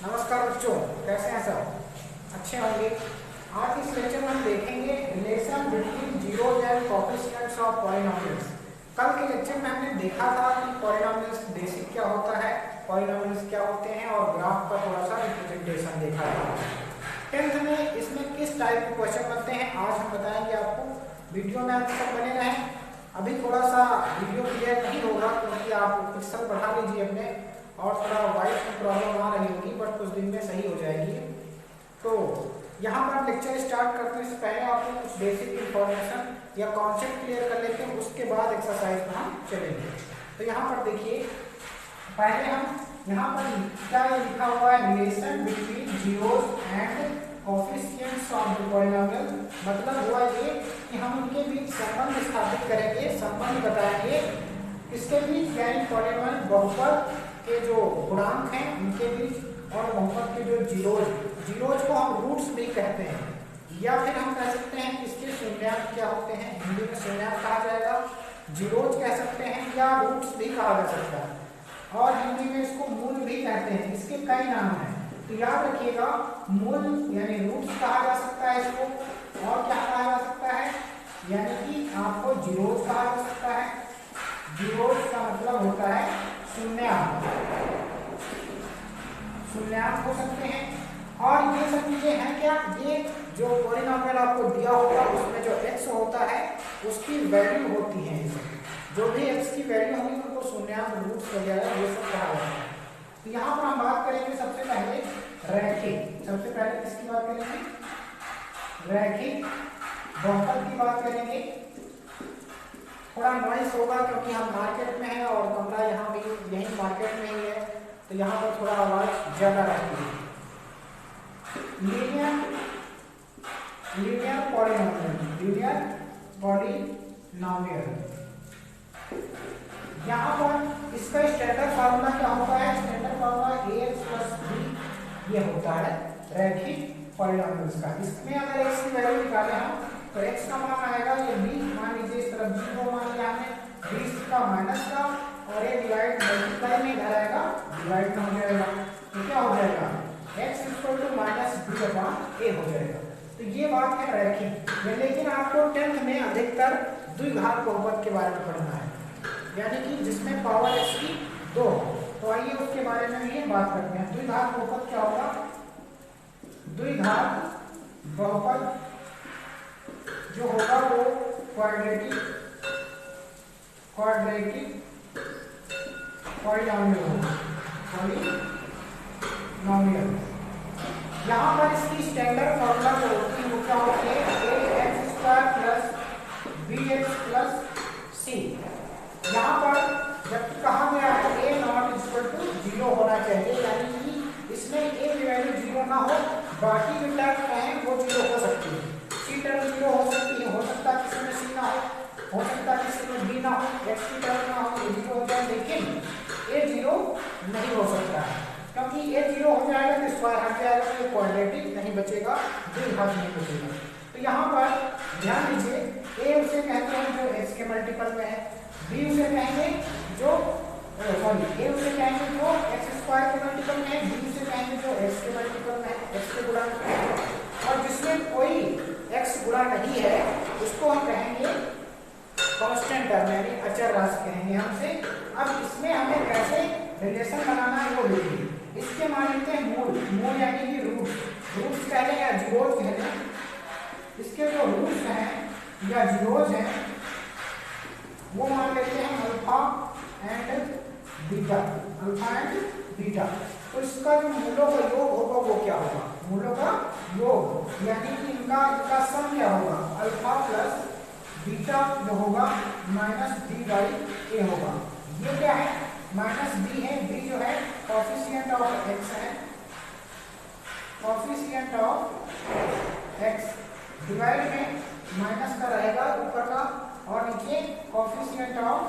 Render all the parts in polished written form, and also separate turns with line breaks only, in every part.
नमस्कार बच्चों, कैसे हैं सब? अच्छे होंगे। आज इस लेक्चर में हम देखेंगे relation between zeros and coefficients of polynomials. कल के लेक्चर में हमने देखा था कि पॉलिनोमियल्स बेसिक क्या होता है, पॉलिनोमियल्स क्या होते हैं और ग्राफ का थोड़ा सा रिप्रेजेंटेशन देखा था। 10th में इसमें किस टाइप के क्वेश्चन बनते हैं आज हम बताएंगे आपको। वीडियो में आप सब बने रहें। अभी थोड़ा सा वीडियो क्लियर नहीं होगा क्योंकि आप पिक्सल बढ़ा लीजिए अपने और थोड़ा वाइट की प्रॉब्लम आ रही होगी, बट कुछ दिन में सही हो जाएगी। तो यहाँ पर लेक्चर स्टार्ट करते हैं, इससे पहले आपको कुछ बेसिक इंफॉर्मेशन या कॉन्सेप्ट क्लियर कर लेते हैं, उसके बाद एक्सरसाइज में हम चलेंगे। तो यहाँ पर देखिए, पहले हम यहाँ पर क्या लिखा हुआ है, relation between zeros and coefficients of the polynomial. मतलब हुआ ये कि हम उनके बीच संबंध स्थापित करेंगे, संबंध बताएंगे किसके बीच, यानी पॉलिनोमियल बहुपद के जो गुणांक हैं उनके बीच और बहुपद के जो जीरोज को हम रूट्स भी कहते हैं, या फिर हम कह सकते हैं इसके शून्यांक क्या होते हैं, हिंदी में शून्यांक कहा जाएगा, जीरोज कह सकते हैं या रूट्स भी कहा जा सकता है, और हिंदी में इसको मूल भी कहते हैं। इसके कई नाम हैं, तो याद रखिएगा, मूल यानी रूट्स कहा जा सकता है इसको, और क्या कहा जा सकता है, यानी कि आपको जीरोज कहा जा सकता है। जीरोज का मतलब होता है शून्यांक हो सकते हैं। और ये सब चीजें हैं क्या, ये जो पॉलिनोमियल आपको दिया होगा उसमें जो x होता है उसकी वैल्यू होती है। जो भी x की वैल्यू होगी उनको शून्यांक, रूट्स वगैरह ये सब कहा जाता है। तो यहाँ पर हम बात करेंगे सबसे पहले रैखिक। सबसे पहले किसकी बात करेंगे, रैखिक बहुपद की बात करेंगे। थोड़ा नॉइस होगा क्योंकि हम मार्केट में हैं और कमरा यहाँ भी यही मार्केट में ही है, तो यहाँ पर थोड़ा आवाज ज्यादा रहती है। लीनियर पॉलिनोमियल, यहाँ पर इसका स्टैंडर्ड फार्मूला क्या होता है, स्टैंडर्ड फार्मूला ax + b ये होता है रैखिक पॉलिनोमियल्स का। इसमें अगर x की वैल्यू निकालें हम तो x का मान आएगा ये b, मान लीजिए इस तरफ b को मान लिया हमने, b का माइनस का, और ये डिवाइड मल्टीप्लाई में इधर आएगा, डिवाइड में हो जाएगा, तो क्या हो जाएगा x = -b/a हो जाएगा। तो ये बात है रैखिक। लेकिन आपको 10th में अधिकतर द्विघात बहुपद के बारे में पढ़ना है, यानी कि जिसमें पावर x की 2। तो आइए उसके बारे में भी बात करते हैं। द्विघात बहुपद क्या होगा, द्विघात बहुपद जो होगा वो क्वाड्रेटिक पॉलिनोमियल होगा, पॉलिनोमियल। यहाँ पर इसकी स्टैंडर्ड फॉर्मूला जो होती है वो क्या होती है, ax² + bx + c। यहाँ पर जब कहा गया है a ≠ 0 होना चाहिए, यानी कि इसमें a की वैल्यू 0 ना हो, बाकी जो टर्म हैं वो 0 हो सकती है। c टर्म 0 हो सकती है, हो सकता है किसी में c ना हो सकता है किसी में b ना हो, x की टर्म ना हो, 0 हो जाए, लेकिन a 0 नहीं हो सकता है, क्योंकि a 0 हो जाएगा तो स्क्वायर हट जाएगा, तो ये क्वाड्रेटिक नहीं बचेगा, द्विघात नहीं बचेगा। तो यहाँ पर ध्यान दीजिए, a उसे कहते हैं जो x के मल्टीपल में है, b उसे कहेंगे जो a उसे कहेंगे जो x² के मल्टीपल में है, b उसे कहेंगे जो x के मल्टीपल में है, x के गुणा में है, और जिसमें कोई x गुणा नहीं है उसको हम कहेंगे कांस्टेंट टर्म, यानी अचर राशि कहेंगे हमसे। अब इसमें हमें कैसे रिलेशन बनाना है वो देखिए। इसके मान लेते हैं मूल यानी कि रूट्स कह लें या जीरोज कह लें। इसके जो रूट्स हैं या जीरोज हैं वो मान लेते हैं अल्फा एंड बीटा। तो इसका जो मूलों का योग होगा वो क्या होगा, मूलों का योग, यानी कि इनका सम क्या होगा, अल्फा + बीटा जो होगा -b/a होगा। ये क्या है, -b है, b जो है कोएफिशिएंट ऑफ x है, कोएफिशिएंट ऑफ x, डिवाइड में माइनस का रहेगा ऊपर का और नीचे coefficient of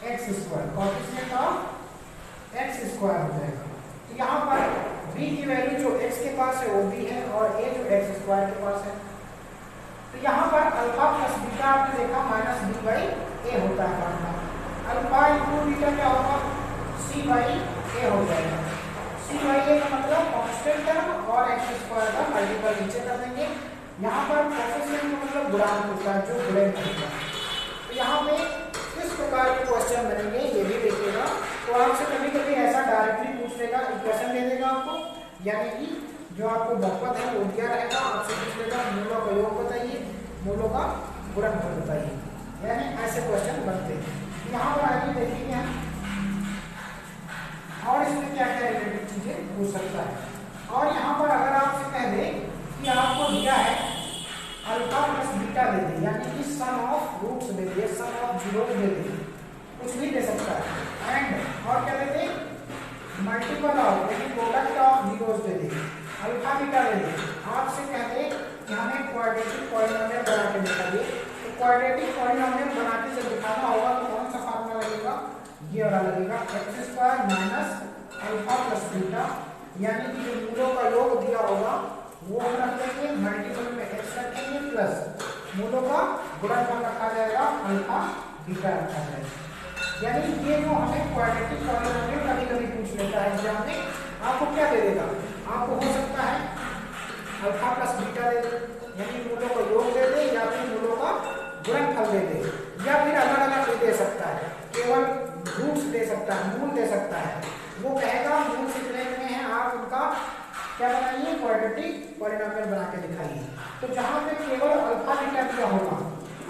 x², coefficient of x² हो जाएगा। तो यहाँ पर b की वैल्यू जो x के पास है वो b है और a जो x² के पास है। तो यहाँ पर अल्फा + बीटा आपने देखा -b/a होता है। अल्फा × बीटा क्या होगा, बाई ए हो जाएगा। सी बाई ए का मतलब कांस्टेंट टर्म और एक्स स्क्वायर का मल्टीपल नीचे कर देंगे। यहाँ पर कोफिशिएंट का मतलब गुणांक होता है जो गुणे में होता है। तो यहाँ पे किस प्रकार के क्वेश्चन बनेंगे ये भी देखिएगा। तो आपसे कभी कभी ऐसा डायरेक्टली पूछ लेगा, इक्वेशन दे देगा आपको, यानी कि जो आपको बहुपद है वो दिया रहेगा, आपसे पूछ लेगा मूलों का योग बताइए, मूलों का गुणनफल बताइए, यानी ऐसे क्वेश्चन बनते हैं। यहाँ पर आगे देखेंगे हम और इसमें क्या क्या रिलेटेड चीजें पूछ सकता है। और यहाँ पर अगर आपसे कह दे कि आपको दिया है अल्फा प्लस बीटा दे दे, यानी कि सम ऑफ रूट्स दे दे, सम ऑफ जीरो दे दे, कुछ भी दे सकता है। एंड और क्या दे दे, मल्टीपल ऑफ यानी प्रोडक्ट ऑफ जीरोस दे दे, अल्फा बीटा दे दे। आपसे कह दे कि हमें क्वाड्रेटिक पॉलिनोमियल बना के दिखाइए, तो क्वाड्रेटिक पॉलिनोमियल बना के जब दिखाना होगा तो कौन सा फार्मूला लगेगा, ये वाला लगेगा, x square minus alpha plus beta, यानी कि जो मूलों का योग दिया होगा वो हम रख देंगे, मल्टीपल में एक्स रखेंगे प्लस मूलों का गुणनफल रखा जाएगा, अल्फा बीटा रखा जाएगा। यानी ये जो हमें क्वाड्रेटिक पॉलिनोमियल कभी कभी पूछ लेता है एग्जाम में, आपको क्या दे देगा, आपको हो सकता है अल्फा प्लस बीटा दे दे, यानी मूलों का योग दे दे, या फिर मूलों का गुणनफल दे दे, या फिर अलग अलग भी दे सकता है, केवल रूट्स दे सकता है, मूल दे सकता है। वो कहेगा मूल कितने में है, आप उनका क्या बनाइए, क्वाड्रेटिक पॉलिनोमियल बना के दिखाइए। तो जहाँ पे केवल अल्फा बीटा दिया होगा,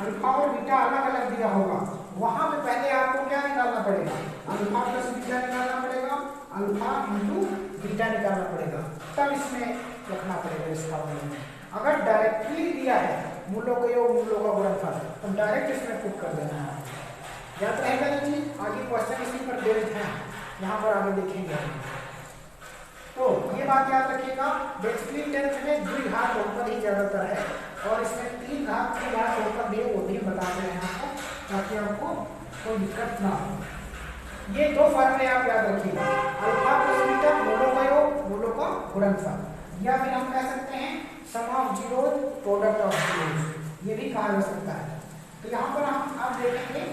अल्फा और बीटा अलग अलग दिया होगा, वहां पे पहले आपको क्या निकालना पड़ेगा, अल्फा प्लस बीटा निकालना पड़ेगा, अल्फा इंटू बीटा निकालना पड़ेगा, तब इसमें रखना पड़ेगा इस फॉर्मूले में। अगर डायरेक्टली दिया है मूलों का योग मूलों का गुणनफल, तो डायरेक्ट इसमें पुट कर देना है। याद रहेगा ये चीज, आगे क्वेश्चन इसी पर बेस्ड है, यहाँ पर आगे देखेंगे। तो ये बात याद रखिएगा, बेसिकली 10th में द्विघात बहुपद ही ज्यादातर है, और इसमें तीन घात के घात बहुपद भी वो भी बता रहे हैं आपको, ताकि आपको कोई दिक्कत ना हो। ये दो फॉर्मूले आप याद रखिएगा, अल्फा प्लस बीटा मूलों का योग मूलों का गुणनफल, या फिर हम कह सकते हैं sum of zeros product of zeros, ये भी कहा जा सकता है। तो यहाँ पर हम आप देखेंगे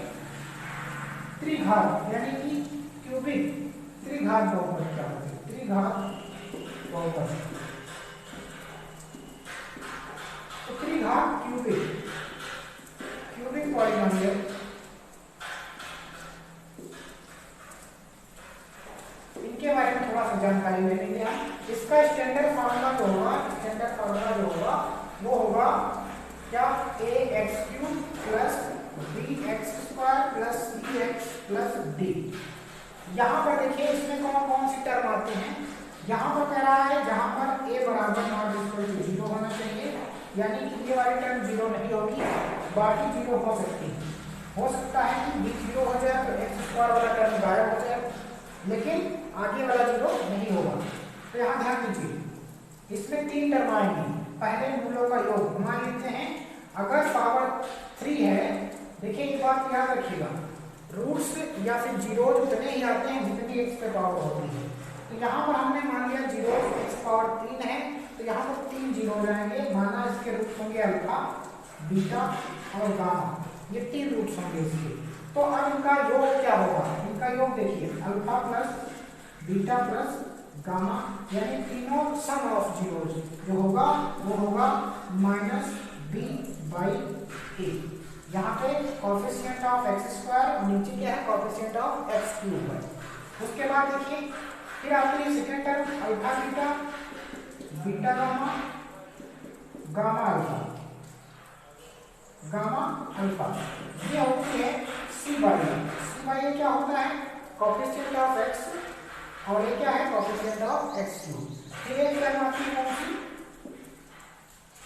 त्रिघात यानी कि क्यूबिक त्रिघात बहुपद क्या होती है, त्रिघात बहुपद, तो त्रिघात क्यूबिक क्यूबिक पॉलिनोमियल, इनके बारे में थोड़ा सा जानकारी ले लेंगे हम। इसका स्टैंडर्ड फार्मूला जो होगा, स्टैंडर्ड फार्मूला जो होगा वो होगा क्या, A X cube plus B X square plus C X plus D. यहाँ पर देखिए इसमें कौन कौन सी टर्म आती हैं, यहाँ पर कह रहा है जहाँ पर ए बराबर नॉट इक्वल टू जीरो होना चाहिए, यानी कि ये वाली टर्म जीरो नहीं होगी, बाकी जीरो हो सकती है। हो सकता है कि बी जीरो हो जाए तो एक्स स्क्वायर वाला टर्म गायब हो जाए, लेकिन आगे वाला जीरो नहीं होगा। तो यहाँ ध्यान दीजिए, इसमें तीन टर्म आएंगी। पहले मूलों का योग मान लेते हैं, अगर पावर 3 है, देखिए एक बात याद रखिएगा, रूट्स या फिर जीरो उतने ही आते हैं जितनी एक्स पे पावर होती है। तो यहाँ पर हमने मान लिया जीरो एक्स पावर 3 है, तो यहाँ पर 3 जीरो हो जाएंगे, माना इसके रूट्स होंगे अल्फा बीटा और गामा, ये 3 रूट्स होंगे इसके। तो अब इनका योग क्या होगा, इनका योग देखिए alpha plus beta plus gamma, यानी तीनों सम ऑफ जीरोस जो होगा वो होगा माइनस बी बाई ए। यहाँ पे कोएफिशिएंट ऑफ एक्स स्क्वायर और नीचे क्या है, कोएफिशिएंट ऑफ एक्स क्यूब है। उसके बाद देखिए फिर आती है second term alpha beta beta gamma gamma alpha gamma alpha, ये होती है सी by A. C by A क्या होता है, कोएफिशिएंट ऑफ एक्स, और ये क्या है, कोएफिशिएंट ऑफ एक्स क्यूब। फिर एक टर्म आती है कौन सी,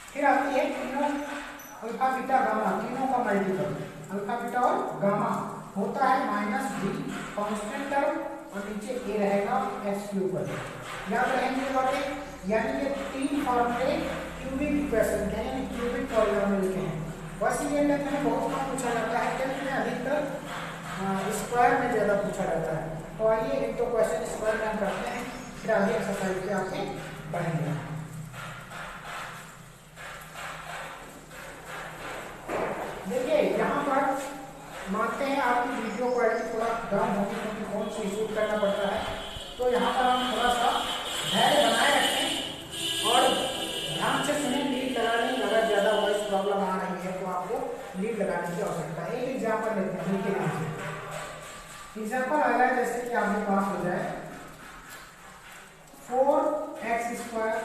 फिर आती है तीनों अल्फा बीटा गामा, तीनों का मल्टीपल अल्फा बीटा और गामा होता है माइनस बी कांस्टेंट टर्म, और नीचे ए रहेगा एक्स क्यूब पर। याद रहेंगे बातें, यानी ये तीन फॉर्मूले क्यूबिक इक्वेशन के हैं, क्यूबिक पॉलिनोमियल के हैं। बस ये टेंथ में बहुत कम पूछा जाता है, टेंथ में अधिकतर स्क्वायर में ज़्यादा पूछा जाता है। तो आइए एक तो क्वेश्चन स्क्वायर में हम करते हैं, फिर आगे एक्सरसाइज पे आगे बढ़ेंगे। देखिए यहाँ पर मानते हैं आपकी वीडियो क्वालिटी थोड़ा डाउन होगी क्योंकि फोन से शूट करना पड़ता है, तो यहाँ पर हम थोड़ा सा धैर्य बनाए रखें और ध्यान से सुने। लीड लगा लें, अगर ज़्यादा वॉइस प्रॉब्लम आ रही है तो आपको लीड लगाने की आवश्यकता है। एक एग्जाम्पल लेते हैं, लिख लीजिए। एग्जाम्पल आ रहा है जैसे कि आपके पास हो जाए 4x स्क्वायर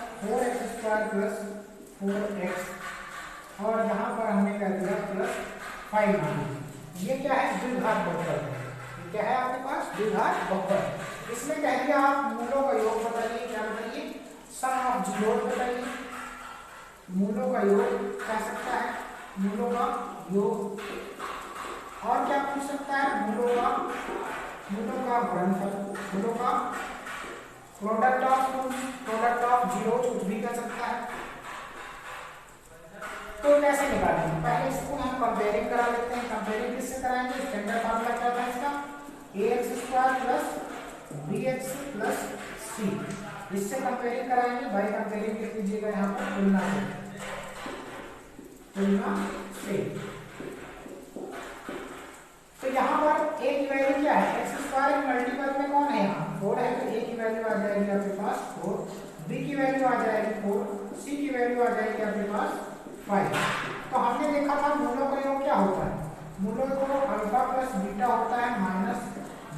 प्लस 4x और यहाँ पर हमने कर दिया प्लस 5 मान लीजिए। ये क्या है? द्विघात बहुपद है। ये क्या है आपके पास? द्विघात बहुपद। इसमें कह दिया आप मूलों का योग बताइए। क्या बताइए? सम ऑफ जीरोस बताइए। मूलों का योग कह सकता है, मूलों का योग। और क्या पूछ सकता है? मूलों का गुणनफल, मूलों का प्रोडक्ट ऑफ जीरो कुछ भी कर सकता है। तो कैसे निकालेंगे? पहले इसको हम कंपेयरिंग करा लेते हैं। कंपेयरिंग किससे कराएंगे? स्टैंडर्ड फार्मूला क्या था इसका? ax square plus bx plus c। इससे कंपेयरिंग कराएंगे। बाय कंपेयरिंग लिख लीजिएगा यहाँ पर तुलना से। तो यहाँ पर a की वैल्यू क्या है? x स्क्वायर के मल्टीपल में कौन है? यहाँ 4 है, तो a की वैल्यू आ जाएगी आपके पास 4, b की वैल्यू आ जाएगी 4, c की वैल्यू आ जाएगी आपके पास 5। तो हमने देखा था मूलों का योग क्या होता है? मूलों को अल्फा प्लस बीटा होता है minus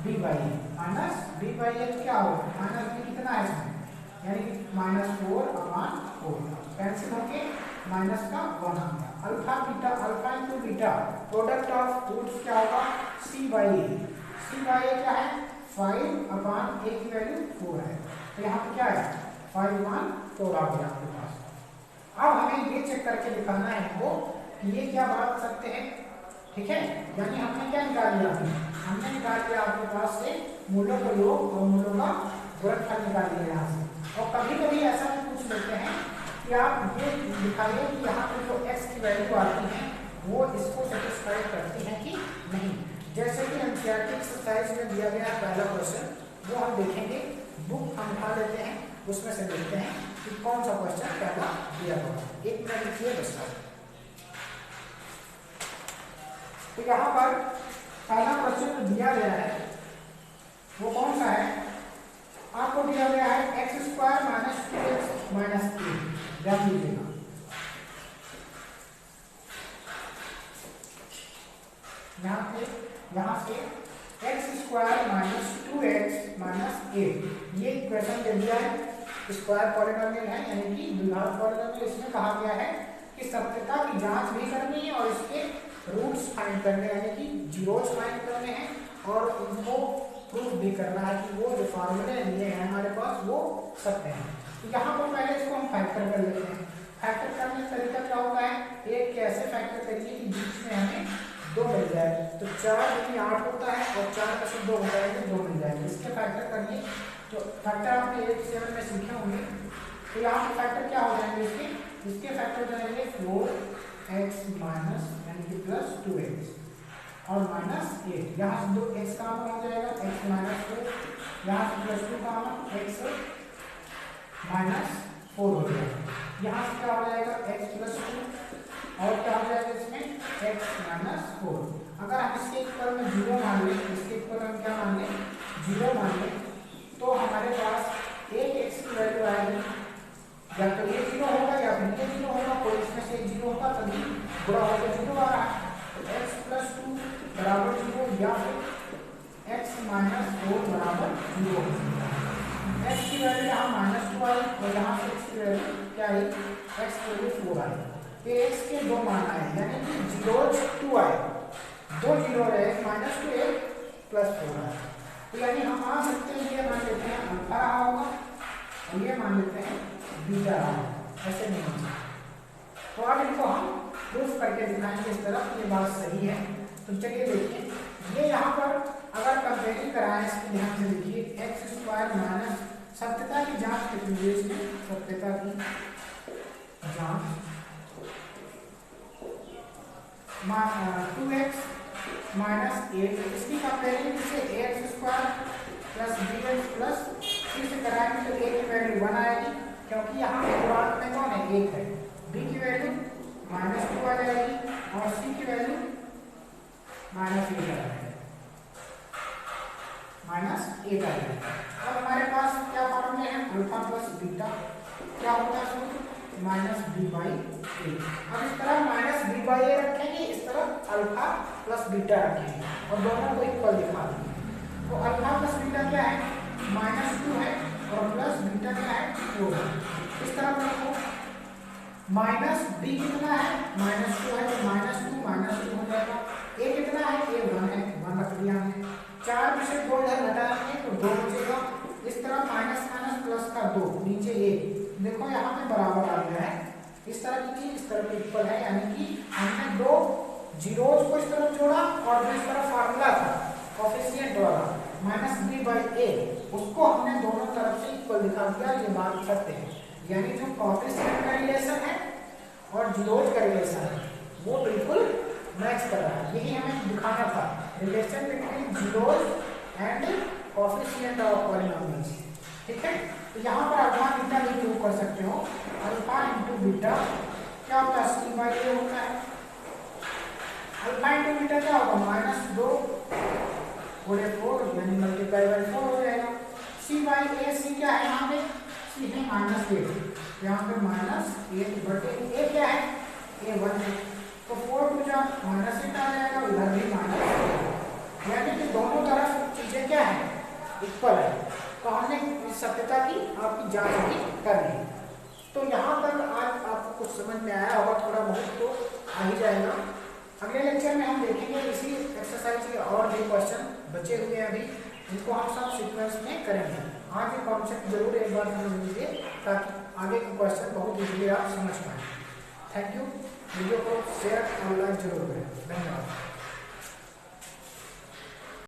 b by A. Minus b by A क्या होगा? माइनस b कितना है इसमें? यानी -4/4 कैंसिल होके माइनस का 1 आ गया। Alpha into beta product of roots क्या होगा? c by A. c by A क्या है? 5/a की वैल्यू 4 है, तो यहाँ पे क्या है? 5/4 आ गया आपके पास। अब हमें ये चेक करके दिखाना है इनको कि ये क्या बात सकते हैं। ठीक है, यानी हमने क्या निकाल लिया? हमने निकाल लिया आपके पास से मूलों का योग और मूलों का गुणनफल निकाल लिया यहाँ से। और कभी कभी ऐसा भी पूछ लेते हैं कि आप ये दिखाइए कि यहाँ पर जो x की वैल्यू आती है वो इसको सेटिस्फाई करती है कि नहीं। जैसे कि एनसीईआरटी एक्सरसाइज में दिया गया पहला क्वेश्चन, वो हम देखेंगे। बुक हम उठा लेते हैं, उसमें से देखते हैं कि कौन सा क्वेश्चन पहला दिया हुआ है। एक मिनट लिखिए दोस्तों। तो यहाँ पर पहला क्वेश्चन दिया गया है वो कौन सा है? आपको दिया गया है x square minus 2x minus 3। ध्यान दीजिएगा, यहाँ से x square minus 2x minus 8 ये इक्वेशन दे दिया है। स्क्वायर पॉलिनोमियल है यानी कि द्विघात पॉलिनोमियल। इसमें कहा गया है कि सत्यता की जांच भी करनी है और इसके रूट्स फाइंड करने यानी कि जीरोस फाइंड करने हैं और उनको प्रूफ भी करना है कि वो जो फार्मूले दिए हैं हमारे पास वो सत्य हैं। तो यहाँ पर पहले इसको हम फैक्टर कर लेते हैं। फैक्टर करने का तरीका क्या होता है? एक कैसे फैक्टर करिए कि बीच में हमें 2 मिल जाए। तो 4 यानी 8 होता है और 4 का से 2 हो जाएंगे, 2 मिल जाएंगे। इसके फैक्टर करनी तो फैक्टर आपने 8 7 में सीखे होंगे। तो यहाँ पे फैक्टर क्या हो जाएंगे इसके फैक्टर जाएंगे 4x माइनस यानी कि प्लस 2x और माइनस 8। यहाँ से 2x कॉमन हो जाएगा, x माइनस 4, यहाँ से प्लस 2 कॉमन, x माइनस 4 हो जाएगा। यहाँ से क्या हो जाएगा? x प्लस 2 और क्या हो जाएगा इसमें? x minus 4। अगर हम इसके इक्वल में 0 मान लें, इसके इक्वल हम क्या मान लें? 0 मान लें, तो हमारे पास एक x की वैल्यू आएगी, या तो ये 0 होगा या फिर ये 0 होगा, कोई इसमें से 0 होगा तभी बुरा होगा 0 आ रहा है। तो x प्लस 2 बराबर 0 या फिर x माइनस 4 बराबर 0। x की वैल्यू यहाँ माइनस 2 आई और यहाँ से x की वैल्यू क्या आई? x की वैल्यू 4 आई। तो x के 2 मान आए यानी कि 0 2 आए, 2 0 रहे, माइनस 2 1 प्लस 4 आए। तो यानी हम मान सकते हैं ये मान लेते हैं अल्फा रहा होगा और ये मान लेते हैं बीटा रहा होगा। ऐसे नहीं होगा। तो अब इनको हम प्रूफ करके दिखाएंगे इस तरफ, ये बात सही है। तो चलिए देखिए, ये यहाँ पर अगर कंपेयरिंग कराएं इसकी ध्यान से देखिए, एक्स स्क्वायर माइनस सत्यता की जांच के लिए इसमें सत्यता की जांच 2x माइनस 8 इसकी कंपेयरिंग से x square plus bx plus c से कराएंगे तो a की वैल्यू 1 आएगी क्योंकि यहाँ पे गुणांक में कौन है? 1 है। b की वैल्यू माइनस 2 आ जाएगी और c की वैल्यू माइनस एट आ जाएगा, माइनस एट आ जाएगा। अब हमारे पास क्या फॉर्मूले हैं, अल्फा प्लस बीटा क्या होता है सूत्र, माइनस बी बाई ए। अब इस तरफ माइनस बी बाई ए रखेंगे, इस तरफ अल्फा प्लस बीटा रखेंगे और दोनों को इक्वल दिखा देंगे। तो अल्फा प्लस बीटा क्या है, माइनस टू है और प्लस बीटा क्या है, फोर है। इस तरफ रखो, माइनस बी कितना है, माइनस टू है तो माइनस टू हो जाएगा। ए कितना है, ए वन है, वन रख दिया हमने। चार में से दो इधर घटाएंगे तो दो बचेगा। इस तरफ माइनस माइनस प्लस का दो, नीचे एक, देखो यहाँ पे बराबर आ गया है। इस तरफ की चीज इस तरफ इक्वल है, यानी कि हमने दो जीरोज को इस तरफ जोड़ा और जो इस तरफ फार्मूला था कोएफिशिएंट वाला माइनस बी बाई ए, उसको हमने दोनों तरफ से इक्वल दिखा दिया। ये बात करते हैं, यानी जो कोएफिशिएंट का रिलेशन है और जीरोज का रिलेशन है वो बिल्कुल मैच कर रहा है। यही हमें दिखाना था, relation between zeros and coefficient of polynomials. ठीक है, तो यहाँ पर अल्फा बीटा भी प्रूव कर सकते हो। अल्फा इंटू बीटा क्या होता है, सी बाई ए होता है। अल्फा इंटू बीटा क्या होगा, माइनस दो गुणे फोर यानी मल्टीप्लाई बाई फोर हो जाएगा। सी बाई ए, सी क्या है यहाँ पे, सी है माइनस एट, यहाँ पे माइनस एट बटे ए क्या है, ए वन है, तो फोर टू जा माइनस एट आ जाएगा, इधर भी माइनस, यानी कि दोनों तरफ चीजें क्या है, इक्वल है। तो हमने इस सत्यता की आपकी जांच भी कर ली। तो यहाँ पर आज आपको कुछ समझ में आया होगा, थोड़ा बहुत तो आ ही जाएगा। अगले लेक्चर में हम देखेंगे इसी एक्सरसाइज के और भी क्वेश्चन बचे हुए हैं अभी, इनको हम सब सीक्वेंस में करेंगे। आज ये कॉन्सेप्ट जरूर एक बार समझ लीजिए ताकि आगे के क्वेश्चन बहुत इजीली आप समझ पाएँ। Thank you. वीडियो को शेयर और लाइक जरूर करें। धन्यवाद।